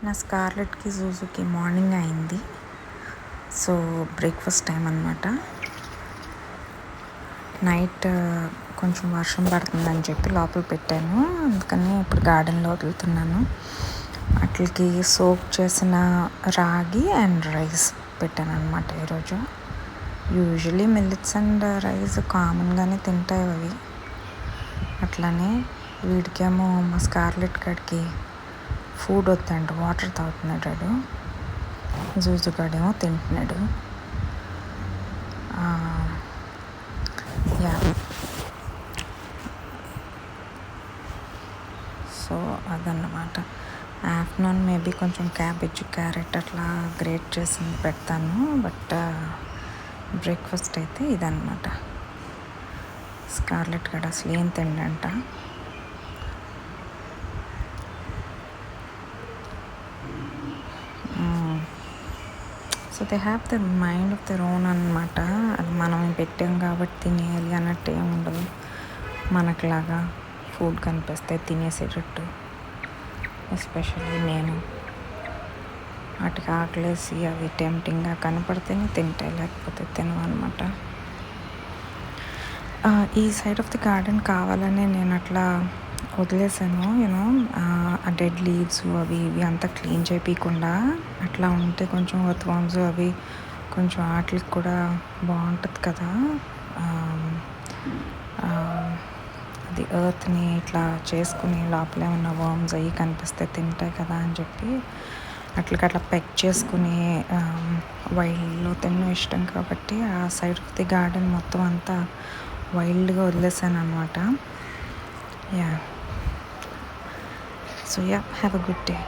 నా స్కార్లెట్కి జూజుకి మార్నింగ్ అయింది. So breakfast time అనమాట. నైట్ కొంచెం వర్షం పడుతుందని చెప్పి లోపల పెట్టాను, అందుకని ఇప్పుడు గార్డెన్లో వదులుతున్నాను. వాటికి సోక్ చేసిన రాగి అండ్ రైస్ పెట్టాను అనమాట ఈరోజు. యూజువలీ మిల్లెట్స్ అండ్ రైస్ కామన్గానే తింటాయి అవి. అట్లానే వీడికేమో మా స్కార్లెట్ గడికి ఫుడ్ వద్దంట, వాటర్ తాగుతున్నాడు వాడు. జూజుగాడేమో తింటున్నాడు. యా, సో అదన్నమాట. ఆఫ్టర్నూన్ మేబీ కొంచెం క్యాబేజ్, క్యారెట్ అట్లా గ్రేట్ చేసింది పెడతాను. బట్ బ్రేక్ఫాస్ట్ అయితే ఇదన్నమాట. స్కార్లెట్ గడ అసలు ఏం తిండంట. So they have the mind of their own అనమాట. అది మనం పెట్టాం కాబట్టి తినేయాలి అన్నట్టు ఏమి ఉండదు. మనకులాగా ఫుడ్ కనిపిస్తే తినేసేటట్టు. ఎస్పెషల్లీ నేను వాటికి ఆకలేసి అవి టెంప్టింగ్గా కనపడితేనే తింటాయి, లేకపోతే తినవు అనమాట. ఈ సైడ్ ఆఫ్ ది గార్డెన్ కావాలనే నేను అట్లా వదిలేసాను. యూనో ఆ డెడ్ లీవ్స్ అవి ఇవి అంతా క్లీన్ చేయకుండా అట్లా ఉంటే కొంచెం వర్త్వామ్స్ అవి కొంచెం వాటికి కూడా బాగుంటుంది కదా. అది ఎర్త్ని ఇట్లా చేసుకుని లోపల ఏమన్నా వర్మ్స్ అవి కనిపిస్తే తింటాయి కదా అని చెప్పి అట్లా పెక్ చేసుకుని వైల్డ్లో తినడం ఇష్టం కాబట్టి ఆ సైడ్ ఆఫ్ ది గార్డెన్ మొత్తం అంతా వైల్డ్గా వదిలేసాను అనమాట. Yeah, so yeah, have a good day.